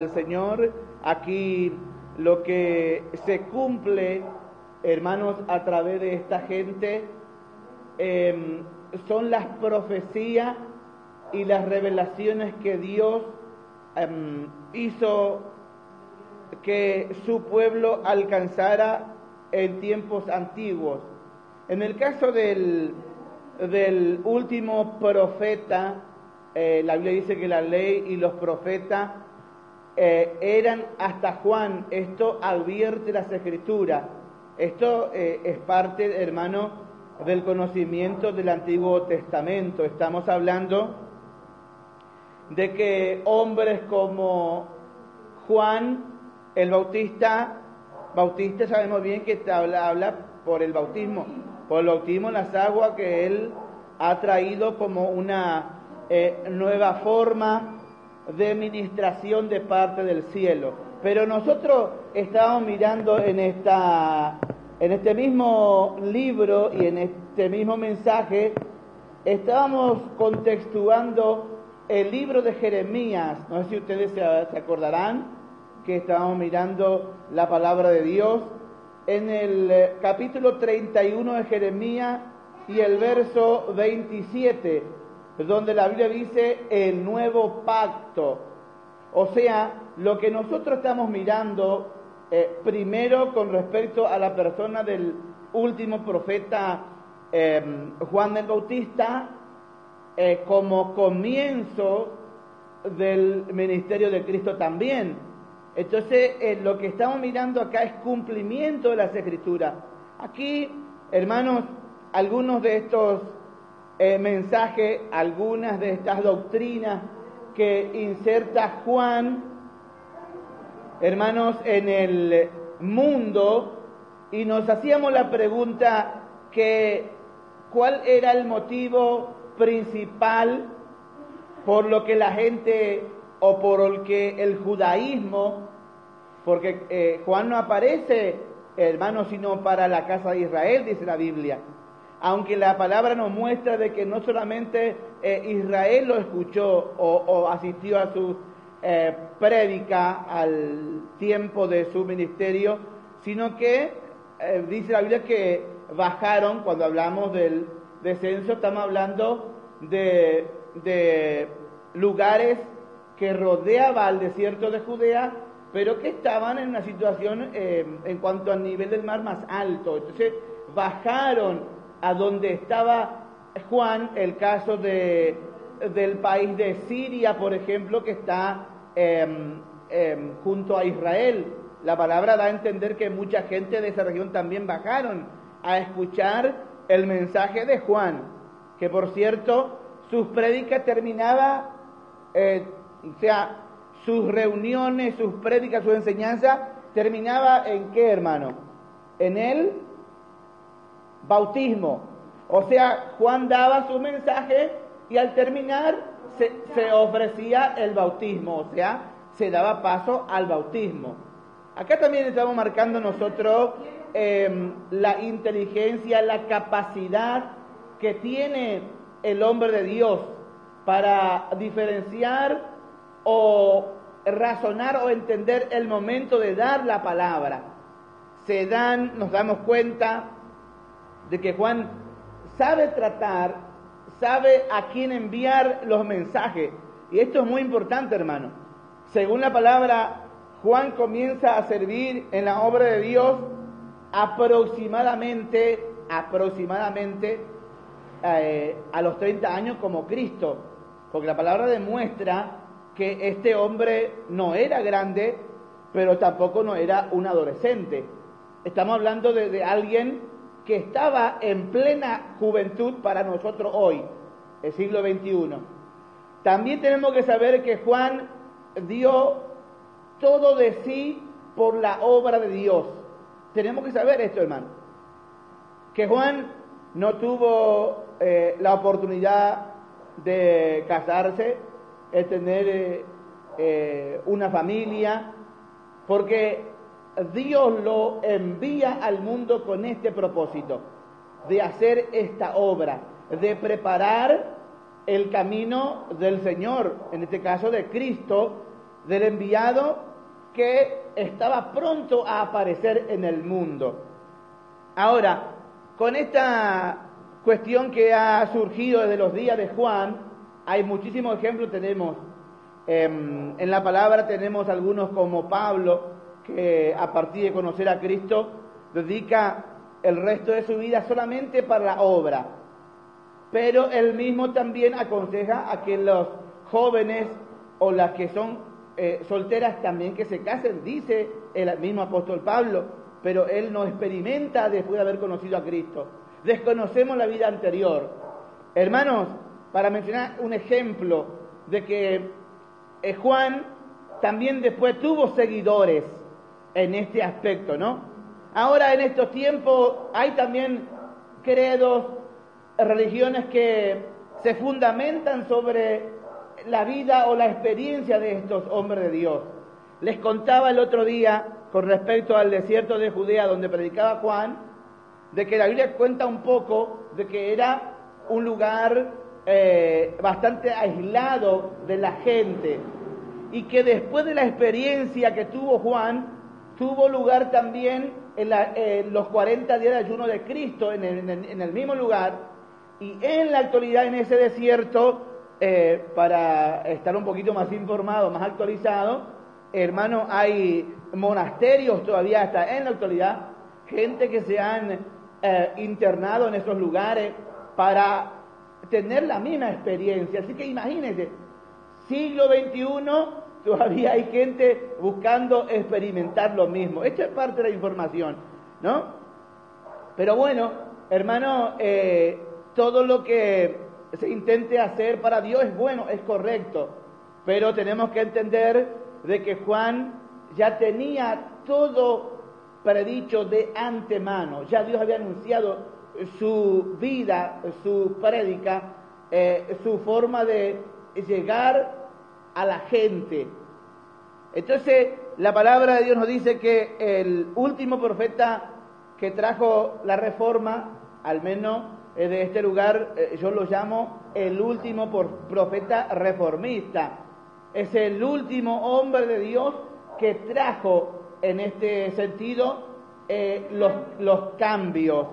del Señor. Aquí lo que se cumple, hermanos, a través de esta gente, son las profecías y las revelaciones que Dios hizo que su pueblo alcanzara en tiempos antiguos. En el caso del último profeta, la Biblia dice que la ley y los profetas eran hasta Juan. Esto advierte las Escrituras. Esto es parte, hermano, del conocimiento del Antiguo Testamento. Estamos hablando de que hombres como Juan el Bautista sabemos bien que habla por el bautismo en las aguas, que él ha traído como una nueva forma de ministración de parte del cielo. Pero nosotros estábamos mirando en este mismo libro y en este mismo mensaje, estábamos contextuando el libro de Jeremías. No sé si ustedes se acordarán que estábamos mirando la palabra de Dios en el capítulo 31 de Jeremías y el verso 27, donde la Biblia dice el nuevo pacto. O sea, lo que nosotros estamos mirando primero con respecto a la persona del último profeta Juan el Bautista, como comienzo del ministerio de Cristo también. Entonces, lo que estamos mirando acá es cumplimiento de las Escrituras. Aquí, hermanos, algunos de estos mensajes, algunas de estas doctrinas que inserta Juan, hermanos, en el mundo, y nos hacíamos la pregunta que ¿cuál era el motivo principal por lo que la gente, o por el que el judaísmo, porque Juan no aparece, hermanos, sino para la casa de Israel, dice la Biblia? Aunque la palabra nos muestra de que no solamente Israel lo escuchó o asistió a su prédica al tiempo de su ministerio, sino que dice la Biblia que bajaron. Cuando hablamos del descenso, estamos hablando de lugares que rodeaba al desierto de Judea, pero que estaban en una situación en cuanto al nivel del mar más alto. Entonces bajaron a donde estaba Juan, el caso del país de Siria, por ejemplo, que está junto a Israel. La palabra da a entender que mucha gente de esa región también bajaron a escuchar el mensaje de Juan, que por cierto sus prédicas terminaba, o sea, sus reuniones, sus prédicas, su enseñanza terminaba ¿en qué, hermano? En el bautismo. O sea, Juan daba su mensaje y al terminar se ofrecía el bautismo, o sea, se daba paso al bautismo. Acá también estamos marcando nosotros la inteligencia, la capacidad que tiene el hombre de Dios para diferenciar o razonar o entender el momento de dar la palabra. Nos damos cuenta de que Juan sabe tratar, sabe a quién enviar los mensajes. Y esto es muy importante, hermano. Según la palabra, Juan comienza a servir en la obra de Dios aproximadamente a los 30 años como Cristo. Porque la palabra demuestra que este hombre no era grande, pero tampoco no era un adolescente. Estamos hablando de alguien que estaba en plena juventud para nosotros hoy, el siglo XXI. También tenemos que saber que Juan dio todo de sí por la obra de Dios. Tenemos que saber esto, hermano. Que Juan no tuvo la oportunidad de casarse, de tener una familia, porque Dios lo envía al mundo con este propósito, de hacer esta obra, de preparar el camino del Señor, en este caso de Cristo, del enviado que estaba pronto a aparecer en el mundo. Ahora, con esta cuestión que ha surgido desde los días de Juan, hay muchísimos ejemplos. Tenemos en la palabra, tenemos algunos como Pablo, que a partir de conocer a Cristo dedica el resto de su vida solamente para la obra. Pero él mismo también aconseja a que los jóvenes o las que son solteras también que se casen, dice el mismo apóstol Pablo, pero él no experimenta después de haber conocido a Cristo. Desconocemos la vida anterior. Hermanos, para mencionar un ejemplo de que Juan también después tuvo seguidores en este aspecto, ¿no? Ahora en estos tiempos hay también credos, religiones que se fundamentan sobre la vida o la experiencia de estos hombres de Dios. Les contaba el otro día con respecto al desierto de Judea donde predicaba Juan, de que la Biblia cuenta un poco de que era un lugar bastante aislado de la gente, y que después de la experiencia que tuvo Juan, tuvo lugar también en los 40 días de ayuno de Cristo en el mismo lugar, y en la actualidad en ese desierto, para estar un poquito más informado, más actualizado, hermano, hay monasterios todavía hasta en la actualidad, gente que se han internado en esos lugares para tener la misma experiencia. Así que imagínense, siglo XXI, todavía hay gente buscando experimentar lo mismo. Esto es parte de la información, ¿no? Pero bueno, hermano, todo lo que se intente hacer para Dios es bueno, es correcto, pero tenemos que entender de que Juan ya tenía todo predicho de antemano. Ya Dios había anunciado su vida, su prédica, su forma de llegar a la gente. Entonces, la palabra de Dios nos dice que el último profeta que trajo la reforma, al menos de este lugar, yo lo llamo el último profeta reformista. Es el último hombre de Dios que trajo en este sentido los cambios,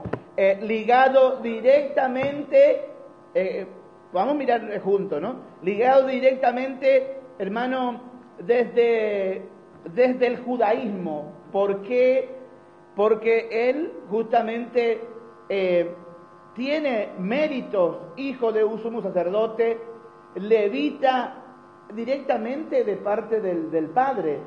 ligado directamente, vamos a mirar juntos, ¿no? Ligado directamente, hermano, desde el judaísmo. ¿Por qué? Porque él justamente tiene méritos, hijo de un sumo sacerdote, levita directamente de parte del Padre.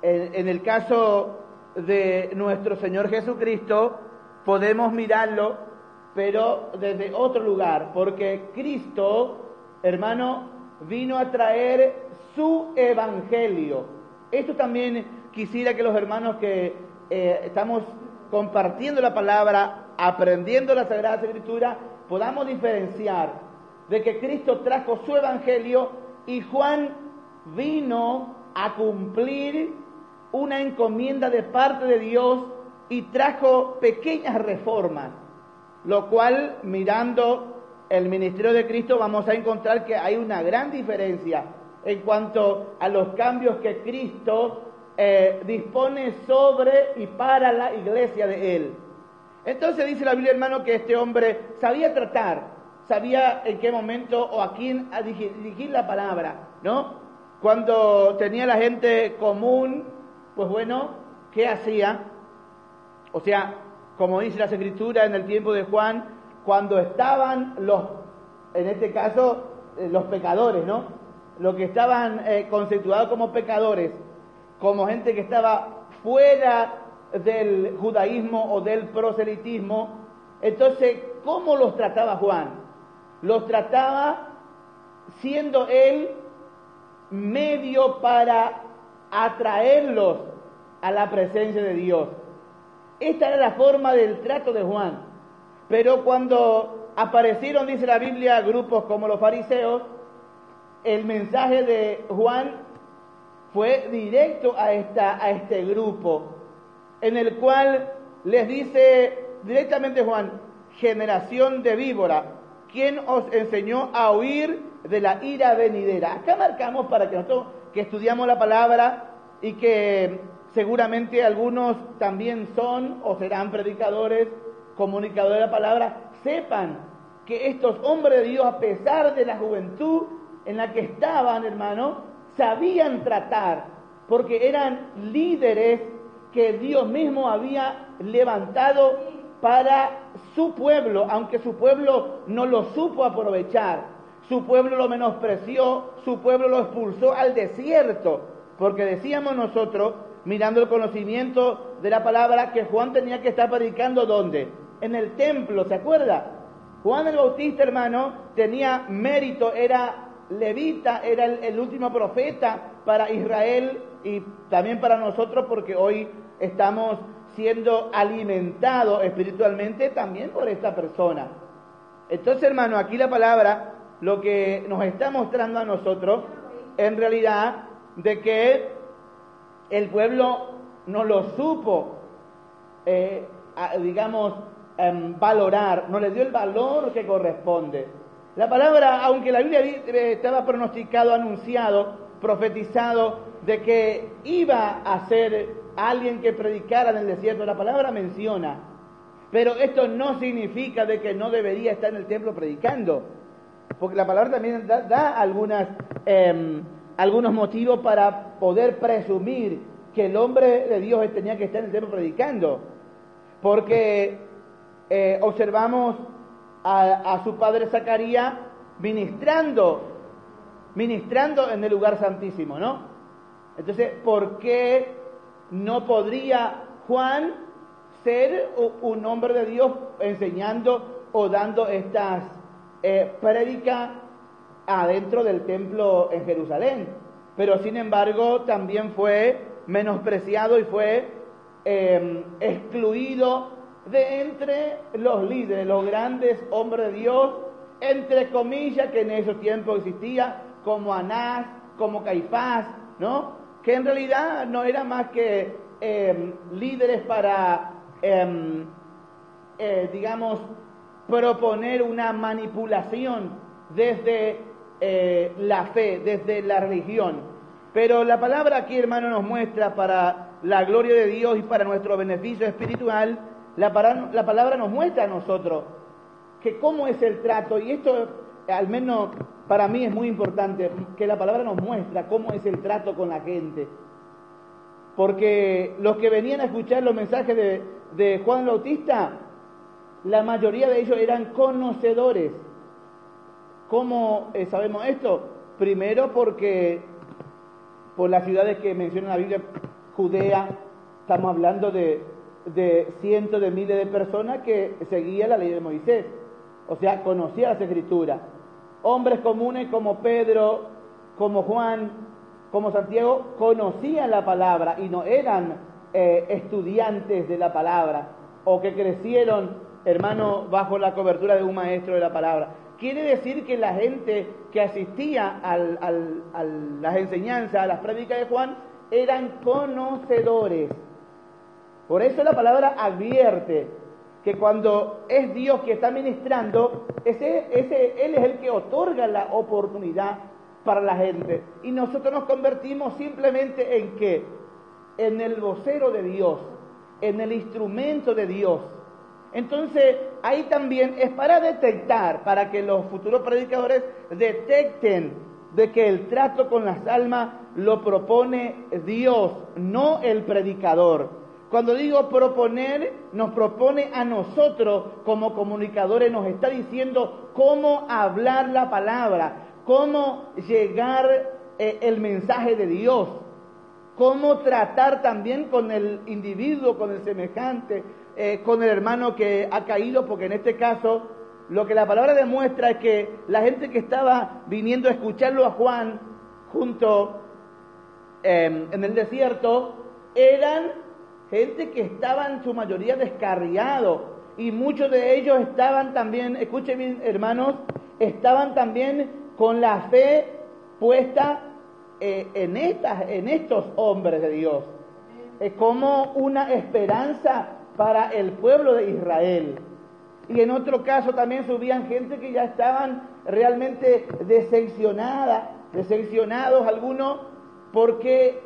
En el caso de nuestro Señor Jesucristo, podemos mirarlo, pero desde otro lugar, porque Cristo, hermano, vino a traer su evangelio. Esto también quisiera que los hermanos que estamos compartiendo la palabra, aprendiendo la Sagrada Escritura, podamos diferenciar de que Cristo trajo su evangelio y Juan vino a cumplir una encomienda de parte de Dios y trajo pequeñas reformas, lo cual, mirando el ministerio de Cristo, vamos a encontrar que hay una gran diferencia en cuanto a los cambios que Cristo dispone sobre y para la iglesia de Él. Entonces dice la Biblia, hermano, que este hombre sabía tratar, sabía en qué momento o a quién dirigir la palabra, ¿no? Cuando tenía la gente común, pues bueno, ¿qué hacía? O sea, como dice las Escrituras en el tiempo de Juan, cuando estaban en este caso, los pecadores, ¿no? Los que estaban conceptuados como pecadores, como gente que estaba fuera del judaísmo o del proselitismo. Entonces, ¿cómo los trataba Juan? Los trataba siendo él medio para atraerlos a la presencia de Dios. Esta era la forma del trato de Juan. Pero cuando aparecieron, dice la Biblia, grupos como los fariseos, el mensaje de Juan fue directo a este grupo, en el cual les dice directamente Juan: generación de víbora, ¿quién os enseñó a huir de la ira venidera? Acá marcamos para que nosotros que estudiamos la palabra y que seguramente algunos también son o serán predicadores, comunicadores de la palabra, sepan que estos hombres de Dios, a pesar de la juventud en la que estaban, hermano, sabían tratar, porque eran líderes que Dios mismo había levantado para su pueblo, aunque su pueblo no lo supo aprovechar, su pueblo lo menospreció, su pueblo lo expulsó al desierto, porque decíamos nosotros, mirando el conocimiento de la palabra, que Juan tenía que estar predicando ¿dónde? En el templo, ¿se acuerda? Juan el Bautista, hermano, tenía mérito, era levita, era el último profeta para Israel y también para nosotros, porque hoy estamos siendo alimentados espiritualmente también por esta persona. Entonces, hermano, aquí la palabra lo que nos está mostrando a nosotros, en realidad, de que el pueblo no lo supo, valorar, no le dio el valor que corresponde. La palabra, aunque la Biblia estaba pronosticado, anunciado, profetizado, de que iba a ser alguien que predicara en el desierto, la palabra menciona, pero esto no significa de que no debería estar en el templo predicando, porque la palabra también da algunos motivos para poder presumir que el hombre de Dios tenía que estar en el templo predicando, porque observamos a su padre Zacarías ministrando en el lugar santísimo, ¿no? Entonces, ¿por qué no podría Juan ser un hombre de Dios enseñando o dando estas prédicas adentro del templo en Jerusalén? Pero sin embargo también fue menospreciado y fue excluido de entre los líderes, los grandes hombres de Dios, entre comillas, que en esos tiempos existía, como Anás, como Caifás, ¿no? Que en realidad no eran más que líderes para, proponer una manipulación desde la fe, desde la religión. Pero la palabra aquí, hermano, nos muestra para la gloria de Dios y para nuestro beneficio espiritual, la palabra nos muestra a nosotros que cómo es el trato, y esto al menos para mí es muy importante, que la palabra nos muestra cómo es el trato con la gente. Porque los que venían a escuchar los mensajes de Juan el Bautista, la mayoría de ellos eran conocedores. ¿Cómo sabemos esto? Primero porque por las ciudades que menciona la Biblia, Judea, estamos hablando de cientos de miles de personas que seguían la ley de Moisés, o sea, conocían las Escrituras. Hombres comunes como Pedro, como Juan, como Santiago, conocían la palabra y no eran estudiantes de la palabra o que crecieron, hermano, bajo la cobertura de un maestro de la palabra. Quiere decir que la gente que asistía a las enseñanzas, a las prédicas de Juan, eran conocedores. Por eso la palabra advierte que cuando es Dios que está ministrando, Él es el que otorga la oportunidad para la gente. Y nosotros nos convertimos simplemente ¿en qué? En el vocero de Dios, en el instrumento de Dios. Entonces, ahí también es para detectar, para que los futuros predicadores detecten de que el trato con las almas lo propone Dios, no el predicador. Cuando digo proponer, nos propone a nosotros como comunicadores, nos está diciendo cómo hablar la palabra, cómo llegar el mensaje de Dios, cómo tratar también con el individuo, con el semejante, con el hermano que ha caído, porque en este caso lo que la palabra demuestra es que la gente que estaba viniendo a escucharlo a Juan junto en el desierto eran gente que estaban en su mayoría descarriados, y muchos de ellos estaban también, escuchen bien hermanos, estaban también con la fe puesta en estos hombres de Dios, como una esperanza para el pueblo de Israel. Y en otro caso también subían gente que ya estaban realmente decepcionados algunos, porque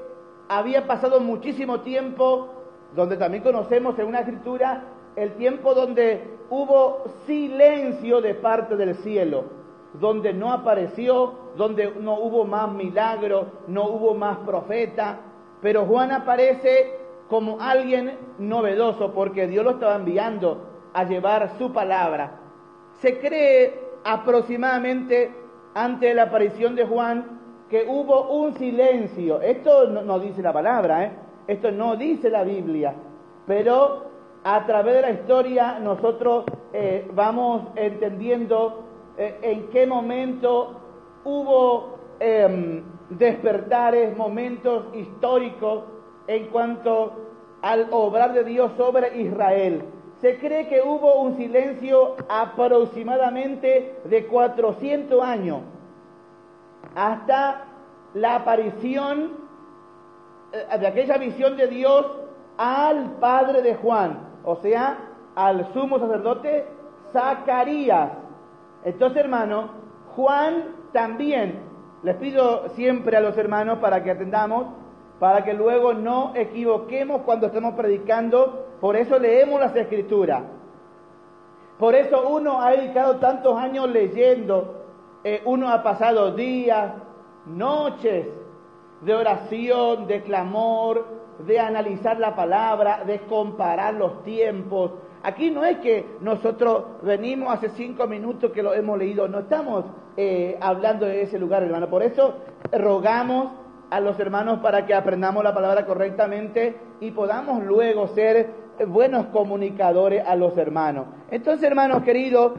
había pasado muchísimo tiempo, donde también conocemos en una escritura, el tiempo donde hubo silencio de parte del cielo, donde no apareció, donde no hubo más milagros, no hubo más profeta, pero Juan aparece como alguien novedoso, porque Dios lo estaba enviando a llevar su palabra. Se cree aproximadamente, ante la aparición de Juan, que hubo un silencio. Esto no dice la palabra, esto no dice la Biblia, pero a través de la historia nosotros vamos entendiendo en qué momento hubo despertares, momentos históricos en cuanto al obrar de Dios sobre Israel. Se cree que hubo un silencio aproximadamente de 400 años, hasta la aparición de aquella visión de Dios al padre de Juan, o sea, al sumo sacerdote Zacarías. Entonces, hermanos, Juan también, les pido siempre a los hermanos para que atendamos, para que luego no equivoquemos cuando estemos predicando. Por eso leemos las Escrituras. Por eso uno ha dedicado tantos años leyendo. Uno ha pasado días, noches de oración, de clamor, de analizar la palabra, de comparar los tiempos. Aquí no es que nosotros venimos hace 5 minutos que lo hemos leído, no estamos hablando de ese lugar, hermano. Por eso rogamos a los hermanos para que aprendamos la palabra correctamente y podamos luego ser buenos comunicadores a los hermanos. Entonces, hermanos queridos,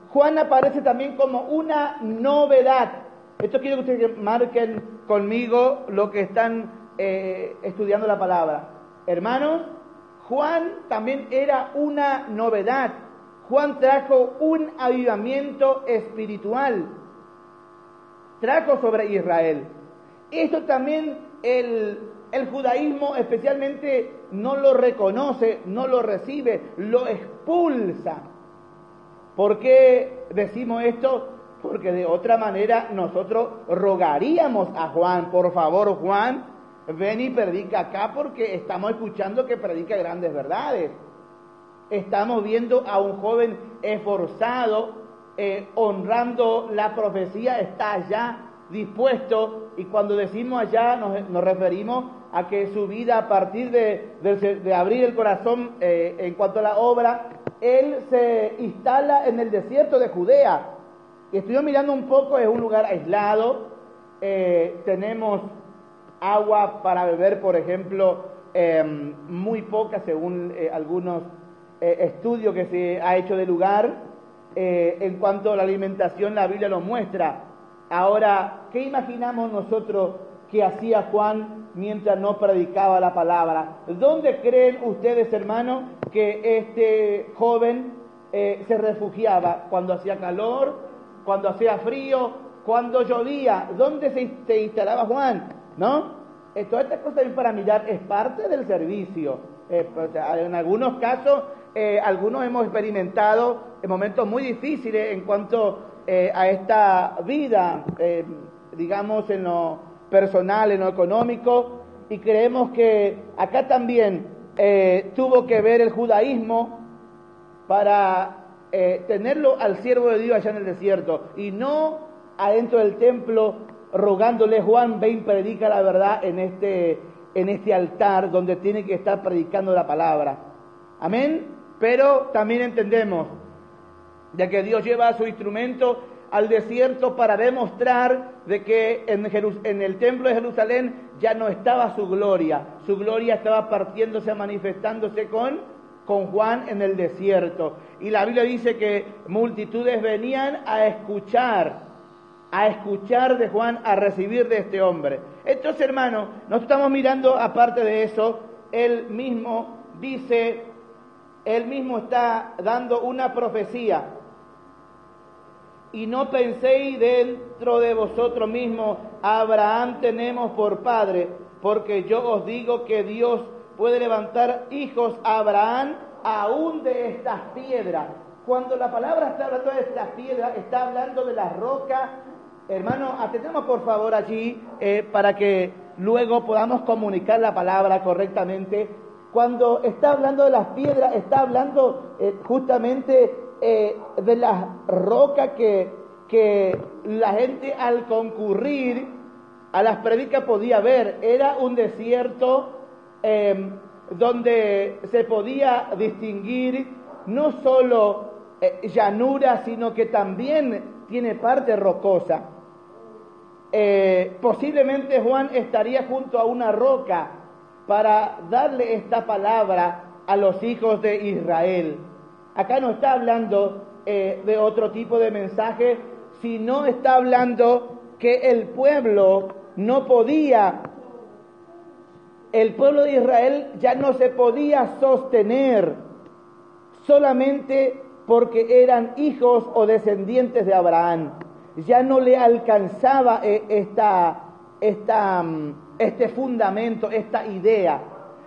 Juan aparece también como una novedad. Esto quiero que ustedes marquen conmigo lo que están estudiando la palabra. Hermanos, Juan también era una novedad. Juan trajo un avivamiento espiritual. Trajo sobre Israel. Esto también el judaísmo especialmente no lo reconoce, no lo recibe, lo expulsa. ¿Por qué decimos esto? Porque de otra manera nosotros rogaríamos a Juan, por favor, Juan, ven y predica acá, porque estamos escuchando que predica grandes verdades. Estamos viendo a un joven esforzado, honrando la profecía, está allá dispuesto, y cuando decimos allá nos referimos a que su vida, a partir de abrir el corazón en cuanto a la obra, él se instala en el desierto de Judea. Y estoy mirando un poco, es un lugar aislado, tenemos agua para beber, por ejemplo, muy poca según algunos estudios que se ha hecho del lugar. En cuanto a la alimentación, la Biblia lo muestra. Ahora, ¿qué imaginamos nosotros que hacía Juan mientras no predicaba la palabra? ¿Dónde creen ustedes, hermanos, que este joven se refugiaba? ¿Cuando hacía calor? ¿Cuando hacía frío? ¿Cuando llovía? ¿Dónde se instalaba Juan? ¿No? Todas estas cosas para mirar es parte del servicio. En algunos casos, algunos hemos experimentado momentos muy difíciles en cuanto a esta vida, digamos, en lo personal, en lo económico, y creemos que acá también tuvo que ver el judaísmo para tenerlo al siervo de Dios allá en el desierto, y no adentro del templo rogándole: Juan, ven, predica la verdad en este altar donde tiene que estar predicando la palabra. Amén. Pero también entendemos de que Dios lleva a su instrumento al desierto para demostrar de que en el templo de Jerusalén ya no estaba su gloria estaba partiéndose, manifestándose con Juan en el desierto. Y la Biblia dice que multitudes venían a escuchar de Juan, a recibir de este hombre. Entonces, hermanos, nos estamos mirando, aparte de eso, él mismo está dando una profecía. Y no penséis dentro de vosotros mismos: Abraham tenemos por padre, porque yo os digo que Dios puede levantar hijos a Abraham aún de estas piedras. Cuando la palabra está hablando de estas piedras, está hablando de las rocas Hermano, atendamos por favor allí para que luego podamos comunicar la palabra correctamente. Cuando está hablando de las piedras, está hablando justamente de las rocas que la gente al concurrir a las predicas podía ver. Era un desierto donde se podía distinguir no solo llanura, sino que también tiene parte rocosa. Posiblemente Juan estaría junto a una roca para darle esta palabra a los hijos de Israel. Acá no está hablando de otro tipo de mensaje, sino está hablando que el pueblo no podía, el pueblo de Israel ya no se podía sostener solamente porque eran hijos o descendientes de Abraham. Ya no le alcanzaba este fundamento, esta idea.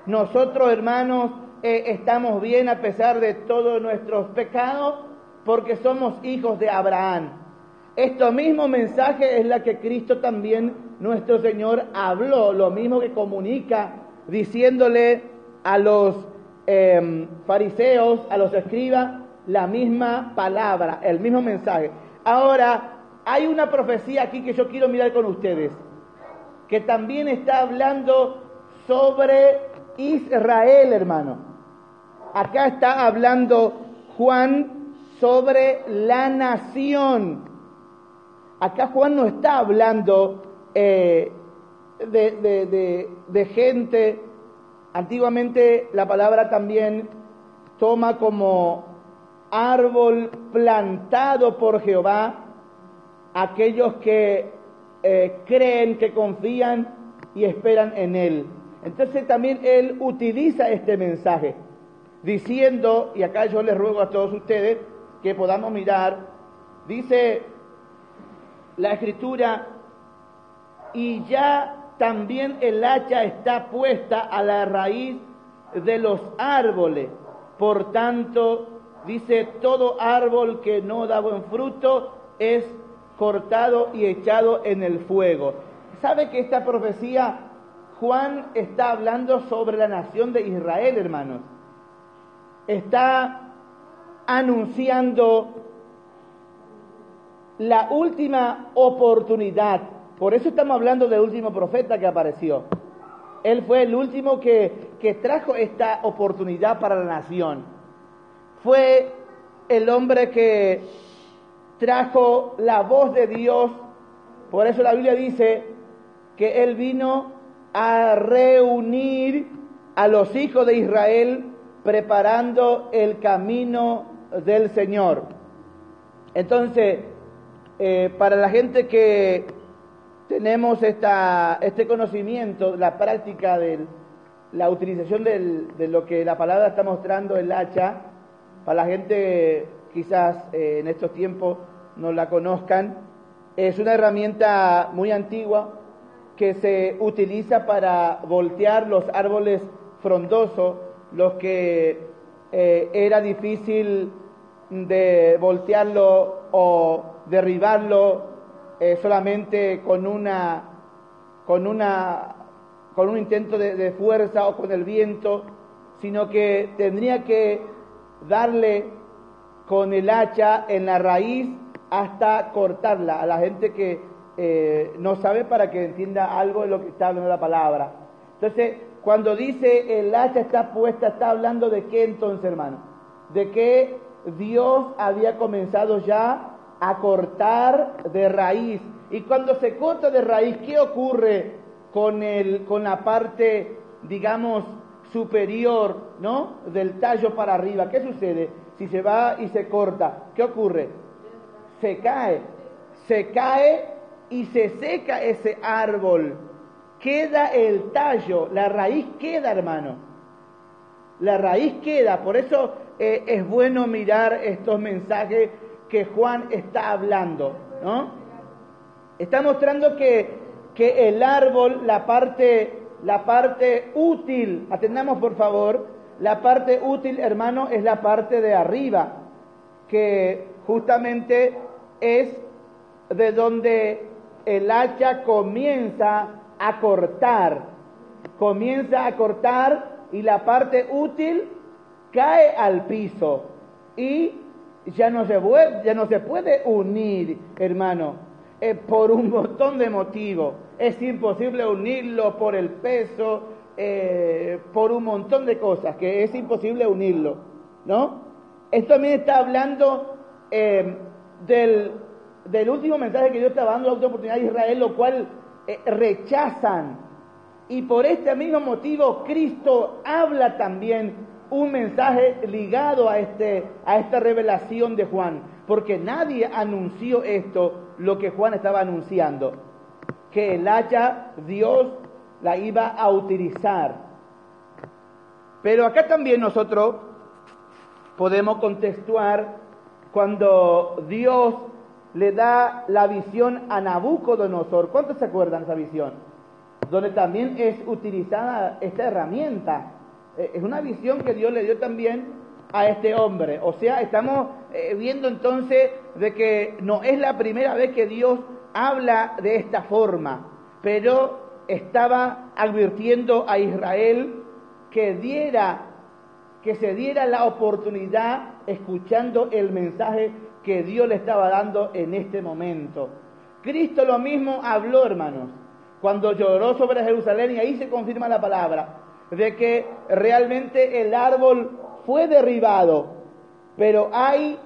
Nosotros, hermanos, estamos bien a pesar de todos nuestros pecados porque somos hijos de Abraham. Esto mismo mensaje es la que Cristo también, nuestro Señor, habló, lo mismo que comunica diciéndole a los fariseos, a los escribas, la misma palabra, el mismo mensaje. Ahora, hay una profecía aquí que yo quiero mirar con ustedes, que también está hablando sobre Israel, hermano. Acá está hablando Juan sobre la nación. Acá Juan no está hablando de gente. Antiguamente la palabra también toma como árbol plantado por Jehová aquellos que creen, que confían y esperan en Él. Entonces también Él utiliza este mensaje, diciendo, y acá yo les ruego a todos ustedes que podamos mirar, dice la Escritura, y ya también el hacha está puesta a la raíz de los árboles. Por tanto, dice, todo árbol que no da buen fruto es cortado y echado en el fuego. ¿Sabe que esta profecía, Juan está hablando sobre la nación de Israel, hermanos? Está anunciando la última oportunidad. Por eso estamos hablando del último profeta que apareció. Él fue el último que trajo esta oportunidad para la nación. Fue el hombre que trajo la voz de Dios. Por eso la Biblia dice que Él vino a reunir a los hijos de Israel preparando el camino del Señor. Entonces, para la gente que tenemos este conocimiento, la práctica de la utilización de lo que la palabra está mostrando, el hacha, para la gente quizás en estos tiempos no la conozcan, es una herramienta muy antigua que se utiliza para voltear los árboles frondosos, los que era difícil de voltearlo o derribarlo solamente con un intento de fuerza o con el viento, sino que tendría que darle con el hacha en la raíz hasta cortarla. A la gente que no sabe, para que entienda algo de lo que está hablando la palabra. Entonces, cuando dice el hacha está puesta, está hablando de qué entonces, hermano? De que Dios había comenzado ya a cortar de raíz. Y cuando se corta de raíz, ¿qué ocurre con la parte, digamos, superior, ¿no?, del tallo para arriba? ¿Qué sucede? Si se va y se corta, ¿qué ocurre? Se cae y se seca ese árbol. Queda el tallo, la raíz queda, hermano. La raíz queda. Por eso es bueno mirar estos mensajes que Juan está hablando, ¿no? Está mostrando que el árbol, la parte útil, atendamos por favor, la parte útil, hermano, es la parte de arriba, que justamente es de donde el hacha comienza a cortar y la parte útil cae al piso y ya no se puede unir, hermano, por un montón de motivos. Es imposible unirlo por el peso, por un montón de cosas, que es imposible unirlo, ¿no? Esto también está hablando del último mensaje que Dios estaba dando, la última oportunidad de Israel, lo cual rechazan. Y por este mismo motivo, Cristo habla también un mensaje ligado a esta revelación de Juan, porque nadie anunció esto, lo que Juan estaba anunciando, que el hacha Dios la iba a utilizar. Pero acá también nosotros podemos contextuar cuando Dios le da la visión a Nabucodonosor. ¿Cuántos se acuerdan de esa visión? Donde también es utilizada esta herramienta. Es una visión que Dios le dio también a este hombre. O sea, estamos viendo entonces de que no es la primera vez que Dios habla de esta forma, pero estaba advirtiendo a Israel que se diera la oportunidad escuchando el mensaje que Dios le estaba dando en este momento. Cristo lo mismo habló, hermanos, cuando lloró sobre Jerusalén, y ahí se confirma la palabra de que realmente el árbol fue derribado, pero hay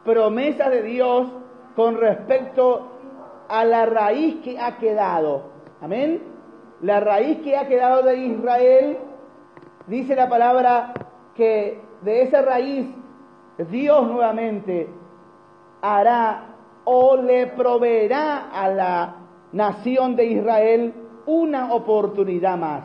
promesas de Dios con respecto a la raíz que ha quedado. Amén. La raíz que ha quedado de Israel, dice la palabra que de esa raíz Dios nuevamente hará o le proveerá a la nación de Israel una oportunidad más.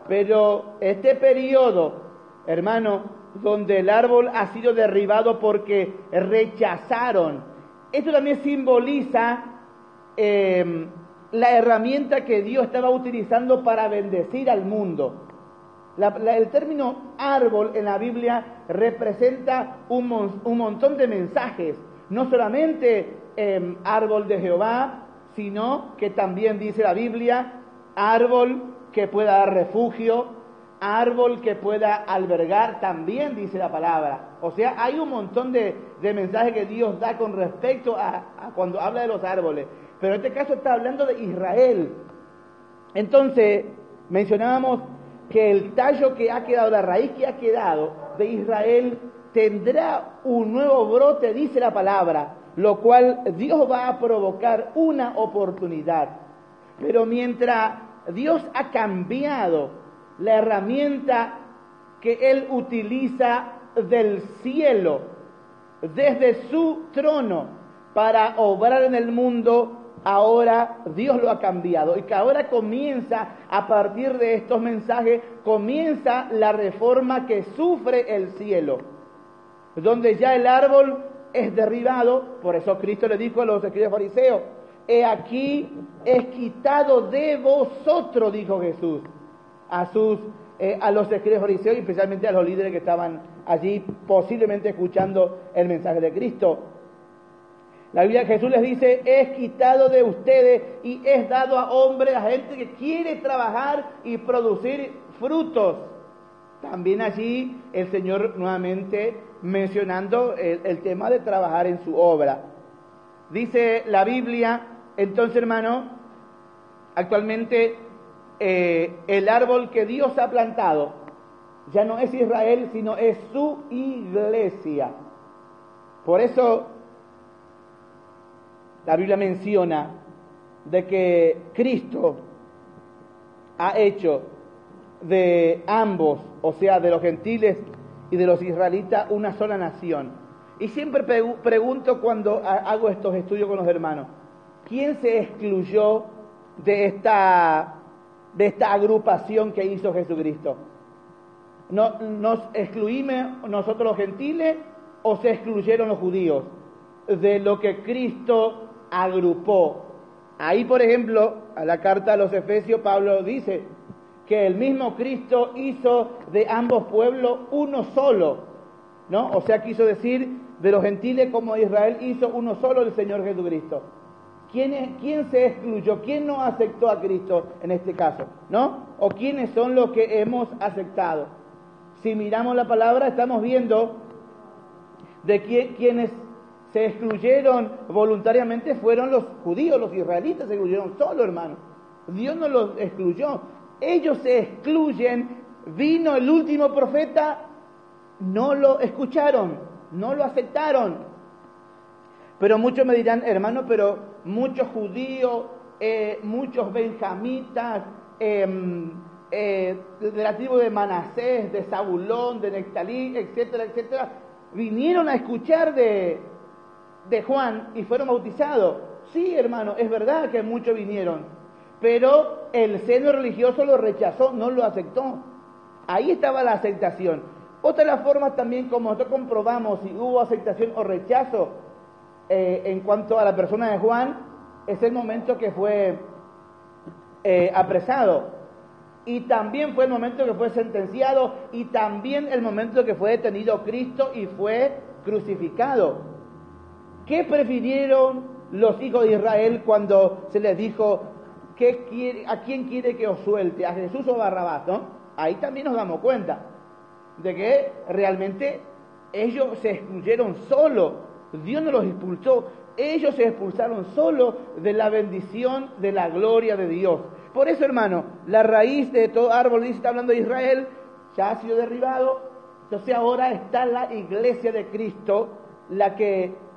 Pero este periodo, hermano, donde el árbol ha sido derribado porque rechazaron, esto también simboliza la herramienta que Dios estaba utilizando para bendecir al mundo. El término árbol en la Biblia representa un montón de mensajes, no solamente árbol de Jehová, sino que también dice la Biblia, árbol que pueda dar refugio, árbol que pueda albergar, también dice la palabra. O sea, hay un montón de mensajes que Dios da con respecto a cuando habla de los árboles. Pero en este caso está hablando de Israel. Entonces, mencionábamos que el tallo que ha quedado, la raíz que ha quedado de Israel, tendrá un nuevo brote, dice la palabra, lo cual Dios va a provocar una oportunidad. Pero mientras Dios ha cambiado la herramienta que Él utiliza del cielo, desde su trono, para obrar en el mundo, ahora Dios lo ha cambiado. Y que ahora comienza, a partir de estos mensajes, comienza la reforma que sufre el cielo, donde ya el árbol es derribado. Por eso Cristo le dijo a los escribas fariseos, he aquí es quitado de vosotros, dijo Jesús a los escribas fariseos y especialmente a los líderes que estaban allí posiblemente escuchando el mensaje de Cristo. La Biblia, Jesús les dice, es quitado de ustedes y es dado a hombres, a gente que quiere trabajar y producir frutos. También allí el Señor nuevamente mencionando el tema de trabajar en su obra. Dice la Biblia, entonces, hermano, actualmente el árbol que Dios ha plantado ya no es Israel, sino es su iglesia. Por eso la Biblia menciona de que Cristo ha hecho de ambos, o sea, de los gentiles y de los israelitas, una sola nación. Y siempre pregunto cuando hago estos estudios con los hermanos, ¿quién se excluyó de esta agrupación que hizo Jesucristo? ¿Nos excluimos nosotros los gentiles o se excluyeron los judíos de lo que Cristo agrupó? Ahí, por ejemplo, a la carta a los Efesios, Pablo dice que el mismo Cristo hizo de ambos pueblos uno solo, ¿no? O sea, quiso decir, de los gentiles como de Israel hizo uno solo el Señor Jesucristo. ¿Quién se excluyó? ¿Quién no aceptó a Cristo en este caso? ¿No? ¿O quiénes son los que hemos aceptado? Si miramos la palabra, estamos viendo de quienes se excluyeron voluntariamente fueron los judíos, los israelitas se excluyeron solo, hermano. Dios no los excluyó. Ellos se excluyen, vino el último profeta, no lo escucharon, no lo aceptaron. Pero muchos me dirán, hermano, pero muchos judíos, muchos benjamitas, de la tribu de Manasés, de Zabulón, de Neftalí, etcétera, etcétera, vinieron a escuchar de Juan y fueron bautizados. Sí, hermano, es verdad que muchos vinieron, pero el seno religioso lo rechazó, no lo aceptó. Ahí estaba la aceptación. Otra de las formas también, como nosotros comprobamos si hubo aceptación o rechazo en cuanto a la persona de Juan, es el momento que fue apresado. Y también fue el momento que fue sentenciado, y también el momento que fue detenido Cristo y fue crucificado. ¿Qué prefirieron los hijos de Israel cuando se les dijo, ¿a quién quiere que os suelte? ¿A Jesús o Barrabás? ¿No? Ahí también nos damos cuenta de que realmente ellos se excluyeron solo. Dios no los expulsó. Ellos se expulsaron solo de la bendición, de la gloria de Dios. Por eso, hermano, la raíz de todo árbol, dice, está hablando de Israel, ya ha sido derribado. Entonces ahora está la iglesia de Cristo, la que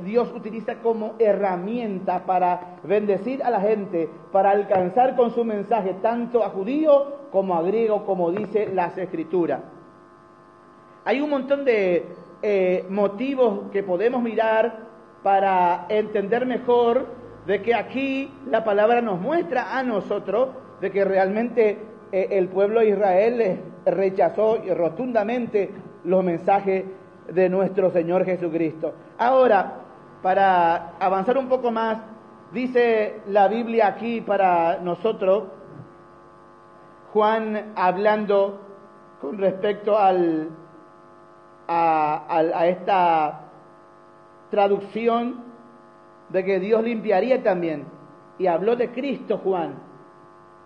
Dios utiliza como herramienta para bendecir a la gente, para alcanzar con su mensaje tanto a judío como a griego, como dice las Escrituras. Hay un montón de motivos que podemos mirar para entender mejor de que aquí la palabra nos muestra a nosotros de que realmente el pueblo de Israel rechazó rotundamente los mensajes de nuestro Señor Jesucristo. Ahora, para avanzar un poco más, dice la Biblia aquí para nosotros, Juan hablando con respecto a esta traducción de que Dios limpiaría también, y habló de Cristo Juan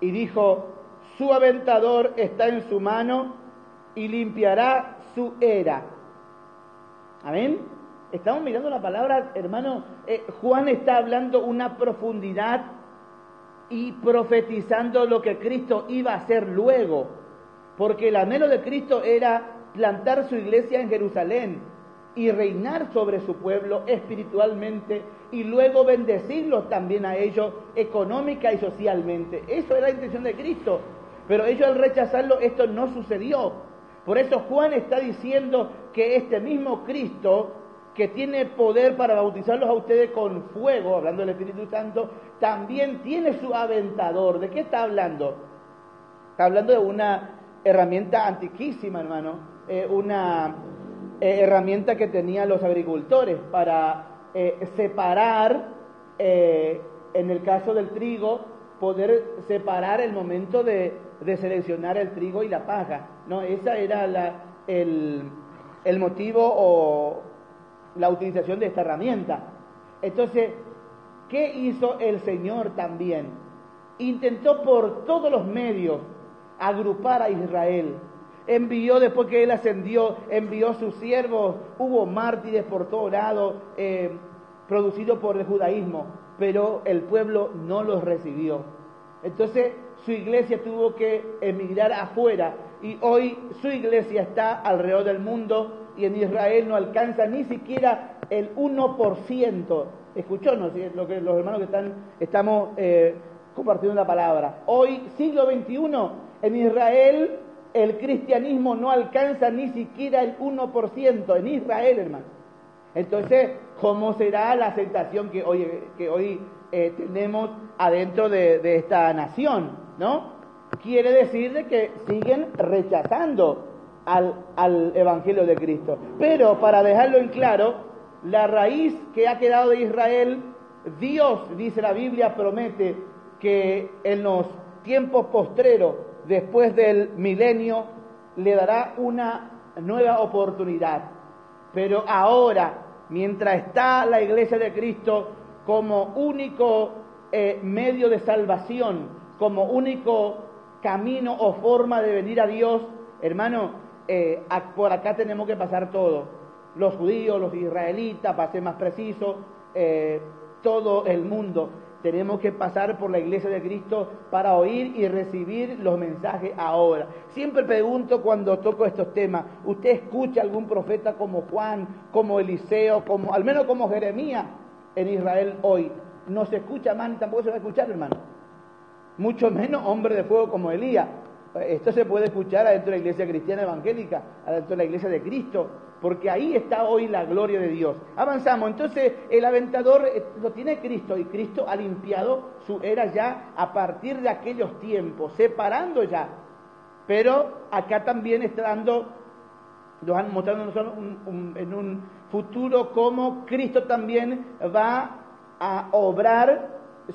y dijo, su aventador está en su mano y limpiará su era. Amén. Estamos mirando la palabra, hermano. Juan está hablando una profundidad y profetizando lo que Cristo iba a hacer luego, porque el anhelo de Cristo era plantar su iglesia en Jerusalén y reinar sobre su pueblo espiritualmente y luego bendecirlos también a ellos económica y socialmente. Eso era la intención de Cristo, pero ellos al rechazarlo esto no sucedió. Por eso Juan está diciendo que este mismo Cristo, que tiene poder para bautizarlos a ustedes con fuego, hablando del Espíritu Santo, también tiene su aventador. ¿De qué está hablando? Está hablando de una herramienta antiquísima, hermano, una herramienta que tenían los agricultores para separar, en el caso del trigo, poder separar el momento de seleccionar el trigo y la paja, ¿no? Esa era el motivo o la utilización de esta herramienta. Entonces, ¿qué hizo el Señor también? Intentó por todos los medios agrupar a Israel. Envió, después que él ascendió, envió sus siervos, hubo mártires por todo lado, producidos por el judaísmo, pero el pueblo no los recibió. Entonces su iglesia tuvo que emigrar afuera, y hoy su iglesia está alrededor del mundo, y en Israel no alcanza ni siquiera el 1%. ¿Escuchó? ¿No? Lo que los hermanos que estamos compartiendo la palabra. Hoy, siglo XXI, en Israel el cristianismo no alcanza ni siquiera el 1% en Israel, hermano. Entonces, ¿cómo será la aceptación que hoy tenemos adentro de esta nación, ¿no? Quiere decir de que siguen rechazando al Evangelio de Cristo. Pero para dejarlo en claro, la raíz que ha quedado de Israel, Dios, dice la Biblia, promete que en los tiempos postreros, después del milenio, le dará una nueva oportunidad. Pero ahora, mientras está la iglesia de Cristo, como único medio de salvación, como único camino o forma de venir a Dios, hermano, por acá tenemos que pasar todo. Los judíos, los israelitas, para ser más preciso, todo el mundo. Tenemos que pasar por la iglesia de Cristo para oír y recibir los mensajes ahora. Siempre pregunto cuando toco estos temas, ¿usted escucha algún profeta como Juan, como Eliseo, al menos como Jeremías en Israel hoy? No se escucha más ni tampoco se va a escuchar, hermano. Mucho menos hombre de fuego como Elías. Esto se puede escuchar adentro de la iglesia cristiana evangélica, adentro de la iglesia de Cristo, porque ahí está hoy la gloria de Dios. Avanzamos, entonces el aventador lo tiene Cristo, y Cristo ha limpiado su era ya a partir de aquellos tiempos, separando ya. Pero acá también está dando, mostrándonos en un futuro cómo Cristo también va a obrar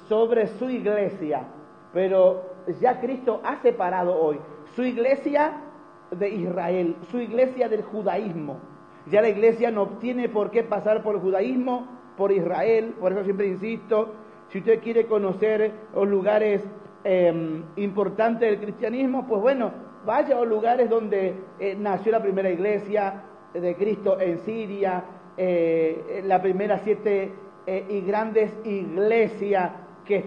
sobre su iglesia. Pero ya Cristo ha separado hoy su iglesia de Israel, su iglesia del judaísmo. Ya la iglesia no tiene por qué pasar por el judaísmo, por Israel. Por eso siempre insisto, si usted quiere conocer los lugares importantes del cristianismo, pues bueno, vaya a los lugares donde nació la primera iglesia de Cristo en Siria, las primeras 7 y grandes iglesias que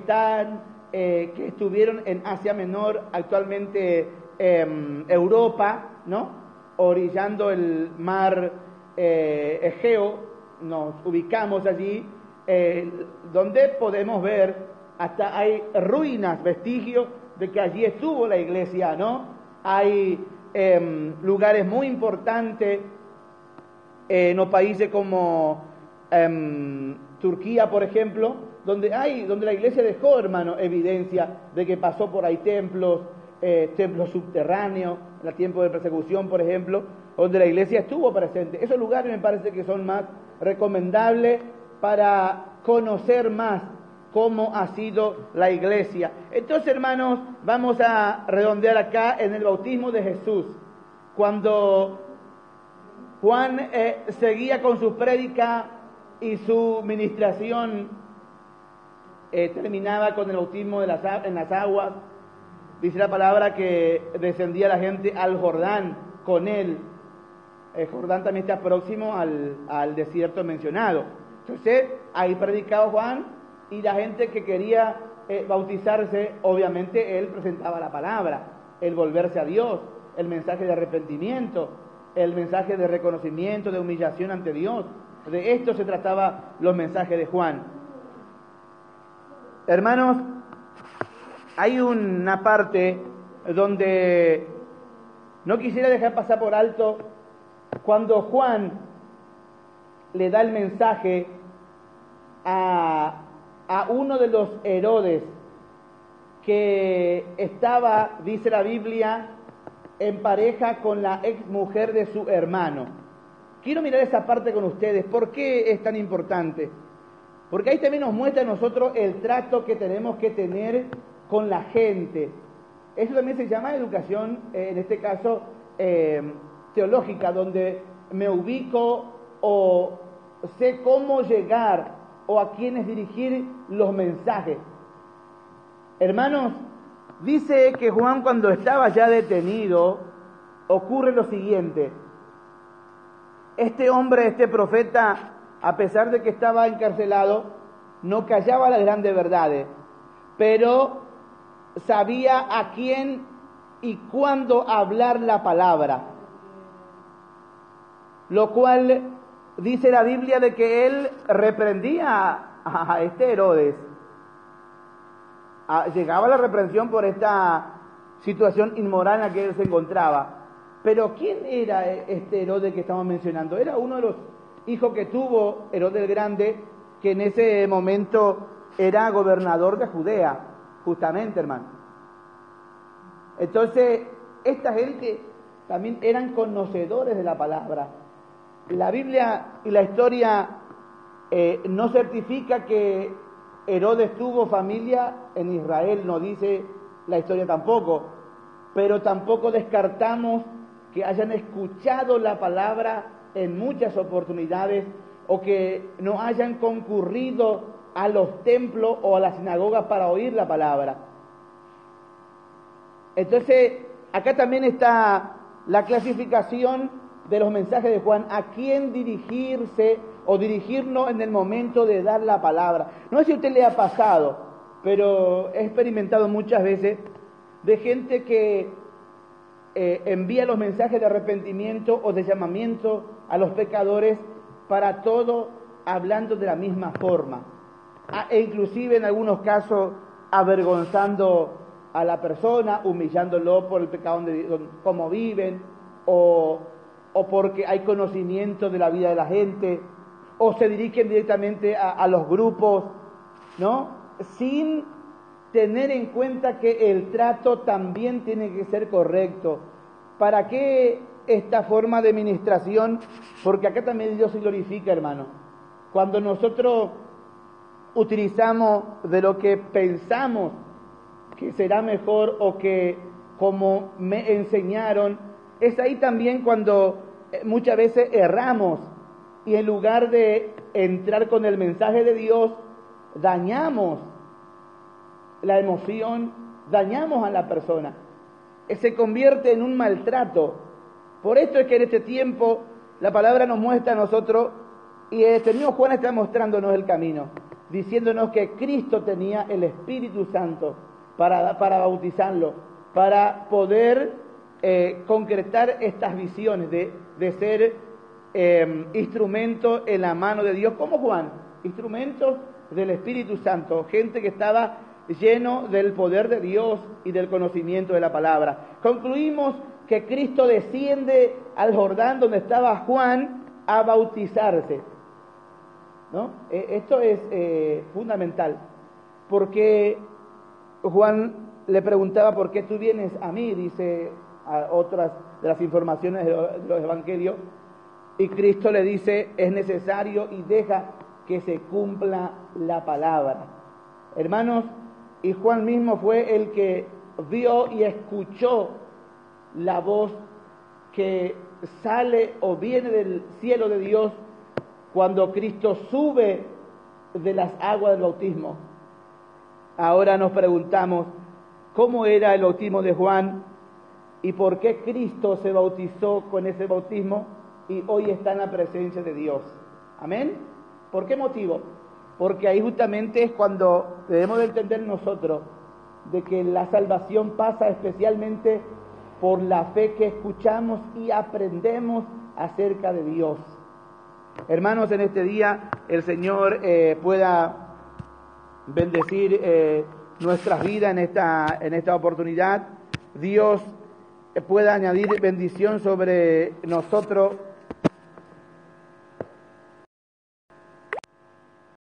estuvieron en Asia Menor, actualmente Europa, ¿no? Orillando el mar Egeo, nos ubicamos allí, donde podemos ver, hasta hay ruinas, vestigios de que allí estuvo la iglesia, ¿no? Hay lugares muy importantes en los países como Turquía, por ejemplo, donde la iglesia dejó, hermano, evidencia de que pasó por ahí templos subterráneos, en el tiempo de persecución, por ejemplo, donde la iglesia estuvo presente. Esos lugares me parece que son más recomendables para conocer más cómo ha sido la iglesia. Entonces, hermanos, vamos a redondear acá en el bautismo de Jesús. Cuando Juan seguía con su prédica y su ministración, terminaba con el bautismo en las aguas. Dice la palabra que descendía la gente al Jordán con él. El Jordán también está próximo al desierto mencionado. Entonces, ahí predicaba Juan, y la gente que quería bautizarse, obviamente él presentaba la palabra, el volverse a Dios, el mensaje de arrepentimiento, el mensaje de reconocimiento, de humillación ante Dios. De esto se trataba los mensajes de Juan. Hermanos, hay una parte donde no quisiera dejar pasar por alto cuando Juan le da el mensaje a uno de los Herodes que estaba, dice la Biblia, en pareja con la ex mujer de su hermano. Quiero mirar esa parte con ustedes. ¿Por qué es tan importante? Porque ahí también nos muestra a nosotros el trato que tenemos que tener con la gente. Eso también se llama educación, en este caso teológica, donde me ubico o sé cómo llegar o a quiénes dirigir los mensajes. Hermanos, dice que Juan, cuando estaba ya detenido, ocurre lo siguiente. Este hombre, este profeta, a pesar de que estaba encarcelado, no callaba las grandes verdades, pero sabía a quién y cuándo hablar la palabra, lo cual dice la Biblia de que él reprendía a este Herodes. Llegaba la reprensión por esta situación inmoral en la que él se encontraba. Pero ¿quién era este Herodes que estamos mencionando? Era uno de los hijos que tuvo Herodes el Grande, que en ese momento era gobernador de Judea, justamente, hermano. Entonces, esta gente también eran conocedores de la palabra. La Biblia y la historia no certifica que Herodes tuvo familia en Israel, no dice la historia tampoco, pero tampoco descartamos que hayan escuchado la palabra en muchas oportunidades o que no hayan concurrido a los templos o a las sinagogas para oír la palabra. Entonces, acá también está la clasificación de los mensajes de Juan, a quién dirigirse o dirigirnos en el momento de dar la palabra. No sé si a usted le ha pasado, pero he experimentado muchas veces de gente que envía los mensajes de arrepentimiento o de llamamiento a los pecadores para todo hablando de la misma forma, e inclusive en algunos casos avergonzando a la persona, humillándolo por el pecado como viven, o porque hay conocimiento de la vida de la gente, o se dirigen directamente a los grupos, ¿no? Sin tener en cuenta que el trato también tiene que ser correcto. ¿Para qué esta forma de ministración? Porque acá también Dios se glorifica, hermano. Cuando nosotros utilizamos de lo que pensamos que será mejor o que como me enseñaron, es ahí también cuando muchas veces erramos y en lugar de entrar con el mensaje de Dios, dañamos la emoción, dañamos a la persona. Se convierte en un maltrato. Por esto es que en este tiempo la palabra nos muestra a nosotros, y este mismo Juan está mostrándonos el camino, diciéndonos que Cristo tenía el Espíritu Santo para bautizarlo, para poder concretar estas visiones de ser instrumento en la mano de Dios, como Juan, instrumentos del Espíritu Santo, gente que estaba lleno del poder de Dios y del conocimiento de la palabra. Concluimos que Cristo desciende al Jordán donde estaba Juan a bautizarse, ¿no? Esto es fundamental, porque Juan le preguntaba: ¿por qué tú vienes a mí? Dice a otras de las informaciones de los evangelios, y Cristo le dice: es necesario y deja que se cumpla la palabra. Hermanos, y Juan mismo fue el que vio y escuchó la voz que sale o viene del cielo de Dios cuando Cristo sube de las aguas del bautismo. Ahora nos preguntamos, ¿cómo era el bautismo de Juan y por qué Cristo se bautizó con ese bautismo y hoy está en la presencia de Dios? ¿Amén? ¿Por qué motivo? Porque ahí justamente es cuando debemos de entender nosotros de que la salvación pasa especialmente por la fe que escuchamos y aprendemos acerca de Dios. Hermanos, en este día el Señor pueda bendecir nuestras vidas en esta oportunidad. Dios pueda añadir bendición sobre nosotros